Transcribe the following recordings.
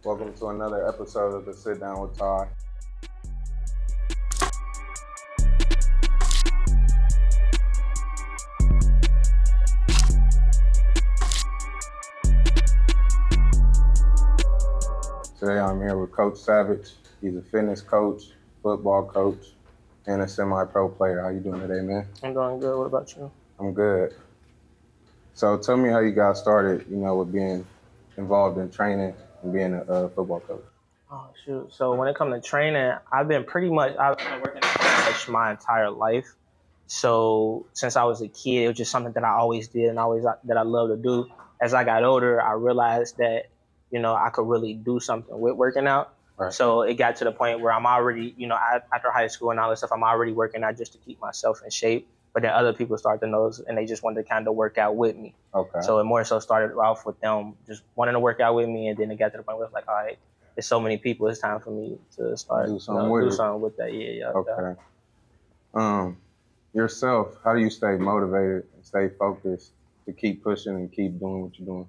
Welcome to another episode of the Sit Down with Ty. Today I'm here with Coach Savage. He's a fitness coach, football coach, and a semi-pro player. How you doing today, man? I'm doing good. What about you? I'm good. So tell me how you got started, with being involved in training and being a football coach. Oh, shoot. So when it comes to training, I've been working pretty much my entire life. So since I was a kid, it was just something that I always did and that I love to do. As I got older, I realized that, I could really do something with working out. Right. So it got to the point where I'm already, after high school and all this stuff, I'm already working out just to keep myself in shape. But then other people started to notice and they just wanted to kind of work out with me. Okay. So it more so started off with them just wanting to work out with me. And then it got to the point where it's like, all right, there's so many people, it's time for me to start do something with that. Yeah. Okay. Yourself, how do you stay motivated and stay focused to keep pushing and keep doing what you're doing?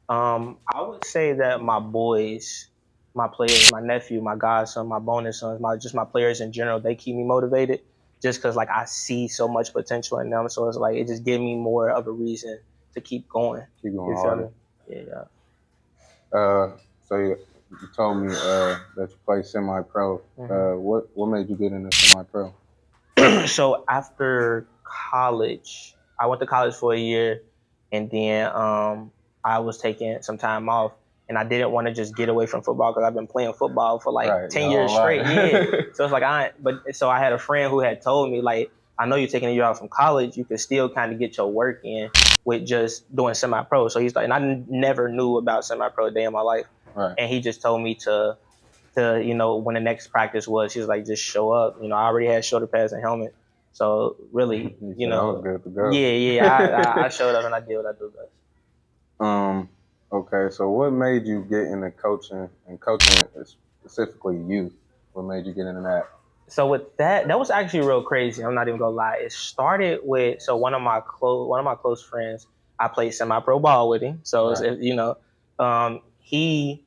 I would say that my boys, my players, my nephew, my godson, my bonus sons, my players in general, they keep me motivated just because I see so much potential in them. So it's like it just gives me more of a reason to keep going. Keep going You feel harder. me? Yeah. So you told me that you play semi-pro. Mm-hmm. What made you get into semi-pro? So after college, I went to college for a year, and then I was taking some time off, and I didn't want to just get away from football because I've been playing football for 10 years straight. Yeah. So it's I had a friend who had told me I know you're taking a year off from college, you can still kind of get your work in with just doing semi-pro. So he's like, and I never knew about semi-pro a day in my life. Right. And he just told me to when the next practice was, he was like, just show up. I already had shoulder pads and helmet. So really, I was good to go. Yeah. I showed up and I did what I do best. Okay, so what made you get into coaching and coaching specifically youth? What made you get into that? So with that was actually real crazy. I'm not even gonna lie. It started with one of my close friends. I played semi-pro ball with him. So right. He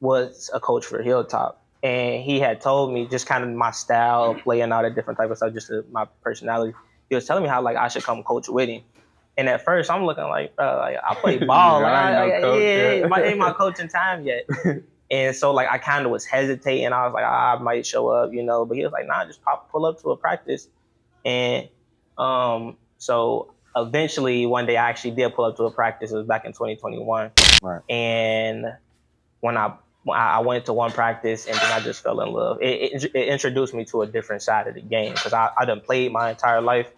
was a coach for Hilltop, and he had told me just kind of my style of playing all that different type of stuff, just my personality. He was telling me how I should come coach with him. And at first, I'm looking I play ball. It ain't my coaching time yet. And so I kind of was hesitating. I was like, I might show up, But he was like, nah, just pull up to a practice. And so eventually, one day I actually did pull up to a practice. It was back in 2021. Right. And when I went to one practice and then I just fell in love. It introduced me to a different side of the game because I done played my entire life.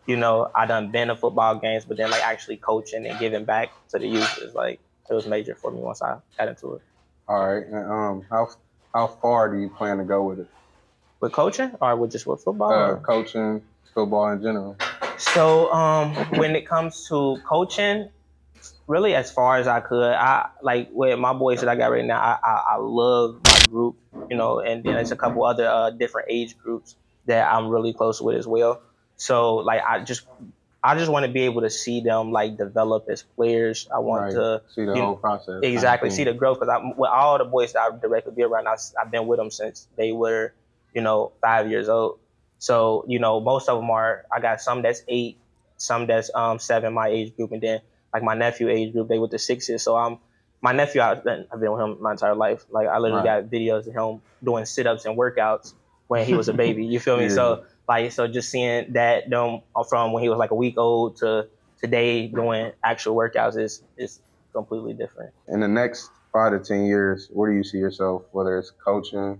I done been to football games, but then actually coaching and giving back to the youth is it was major for me once I got into it. All right. And how far do you plan to go with it? With coaching or with football? Coaching, football in general. So when it comes to coaching, really as far as I could. I with my boys that I got right now, I love my group, and then there's a couple other different age groups that I'm really close with as well. So I just want to be able to see them develop as players. I want to see the whole process. Exactly, see the growth because with all the boys that I directly be around, I've been with them since they were 5 years old. So most of them I got some that's 8, some that's 7, my age group, and then my nephew age group, they with the 6s. So my nephew, I've been with him my entire life. I literally got videos of him doing sit-ups and workouts when he was a baby. You feel me? Yeah. So just seeing that them from when he was a week old to today doing actual workouts is completely different. In the next 5 to 10 years, where do you see yourself? Whether it's coaching,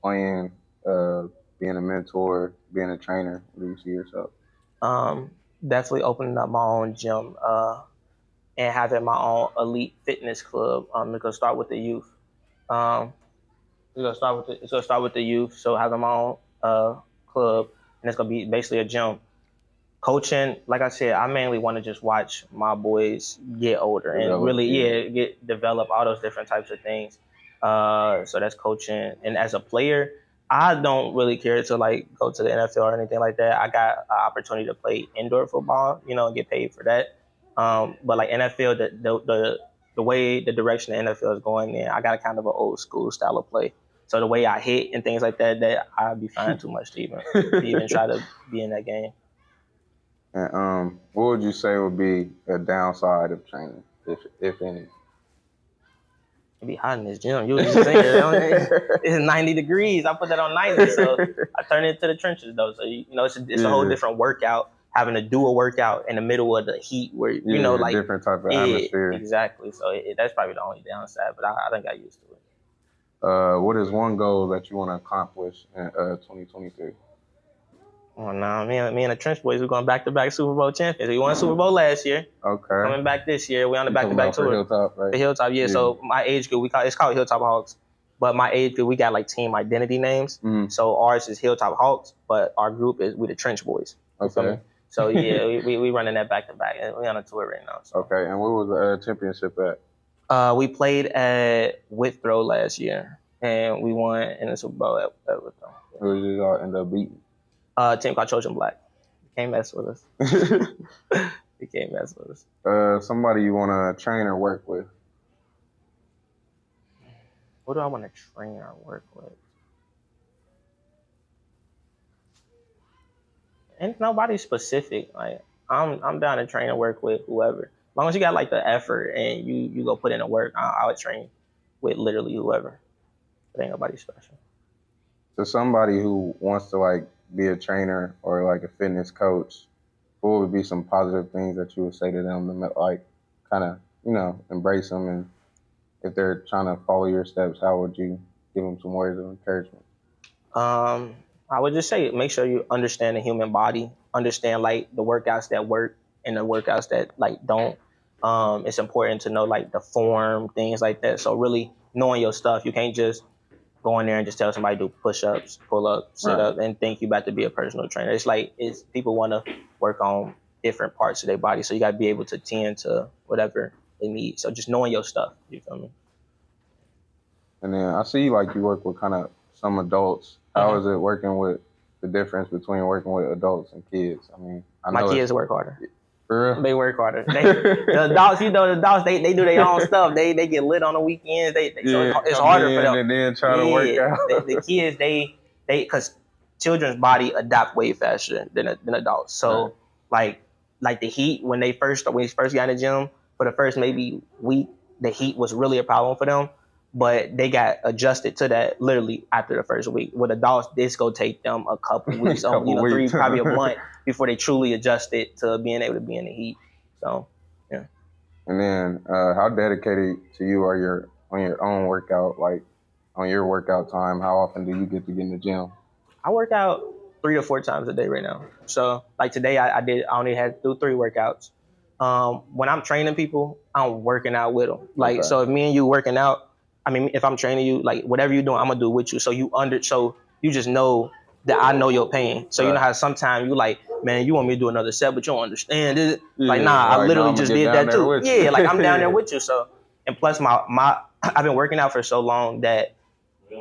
playing, being a mentor, being a trainer, where do you see yourself? Definitely opening up my own gym. And having my own elite fitness club. It's gonna start with the youth. It's gonna start with the youth. So having my own club, and it's gonna be basically a gym. Coaching, like I said, I mainly want to just watch my boys get older and really, develop all those different types of things. So that's coaching. And as a player, I don't really care to go to the NFL or anything like that. I got an opportunity to play indoor football, and get paid for that. But NFL, the way the direction the NFL is going in, I got a kind of an old school style of play. So the way I hit and things like that, I'd be fine too much to even try to be in that game. And what would you say would be a downside of training, if any? It'd be hot in this gym. You was just saying it's 90 degrees. I put that on 90, so I turn it to the trenches though. So it's a whole different workout. Having to do a workout in the middle of the heat, where like different type of atmosphere. Exactly. So that's probably the only downside. But I think I used to it. What is one goal that you want to accomplish in 2023? Oh no, me and the Trench Boys, we're going back-to-back Super Bowl champions. We won Super Bowl last year. Okay. Coming back this year, we on the back-to-back tour. Hilltop, right? The Hilltop, yeah. So my age group, it's called Hilltop Hawks, but my age group, we got like team identity names. Mm-hmm. So ours is Hilltop Hawks, but our group is we the Trench Boys. Okay. So yeah, we running that back-to-back, and we on a tour right now. So. Okay, and where was the championship at? We played at Withrow last year, and we won in the Super Bowl at Withrow. Who did y'all end up beating? Team called Trojan Black. Can't mess with us. You can't mess with us. Somebody you want to train or work with? What do I want to train or work with? And nobody specific. Like I'm down to train and work with whoever. As long as you got like the effort and you go put in the work, I would train with literally whoever. It ain't nobody special. So somebody who wants to like be a trainer or like a fitness coach, what would be some positive things that you would say to them to like kind of, embrace them? And if they're trying to follow your steps, how would you give them some words of encouragement? I would just say, make sure you understand the human body, understand like the workouts that work and the workouts that like don't. It's important to know like the form, things like that. So really knowing your stuff, you can't just go in there and just tell somebody to do push-ups, pull-ups, sit-up, and think you about to be a personal trainer. It's like people want to work on different parts of their body, so you got to be able to tend to whatever they need. So just knowing your stuff, you feel me? And then I see like you work with kind of some adults. How is it working with the difference between working with adults and kids? I mean, my kids work harder. For real? They work harder. The adults, the adults, they do their own stuff. They get lit on the weekends. So it's harder for them. And then try to work out. The kids, they because children's body adapt way faster than adults. So like the heat when they first got in the gym for the first maybe week, the heat was really a problem for them. But they got adjusted to that literally after the first week. With adults, this go take them a couple weeks, three, probably a month before they truly adjusted to being able to be in the heat. So, yeah. And then, how dedicated to you are you on your own workout? Like on your workout time, how often do you get to get in the gym? I work out 3 to 4 times a day right now. So, like today, I only had to do 3 workouts. When I'm training people, I'm working out with them. Like, so if me and you working out. I mean, if I'm training you, like whatever you're doing, I'm gonna do it with you. So you just know that I know your pain. So you know how sometimes you like, man, you want me to do another set, but you don't understand it. Like, nah, I literally just did that too. Yeah, like I'm down there with you. So, and plus I've been working out for so long that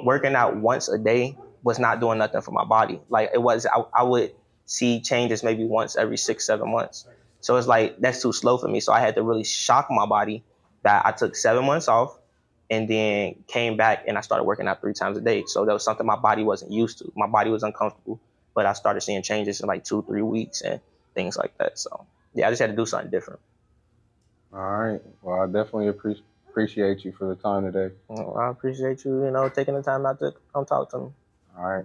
working out once a day was not doing nothing for my body. Like it was, I would see changes maybe once every 6-7 months. So it's like, that's too slow for me. So I had to really shock my body that I took 7 months off. And then came back and I started working out 3 times a day. So that was something my body wasn't used to. My body was uncomfortable, but I started seeing changes in like 2-3 weeks and things like that. So yeah, I just had to do something different. All right. Well, I definitely appreciate you for the time today. Well, I appreciate you, taking the time out to come talk to me. All right.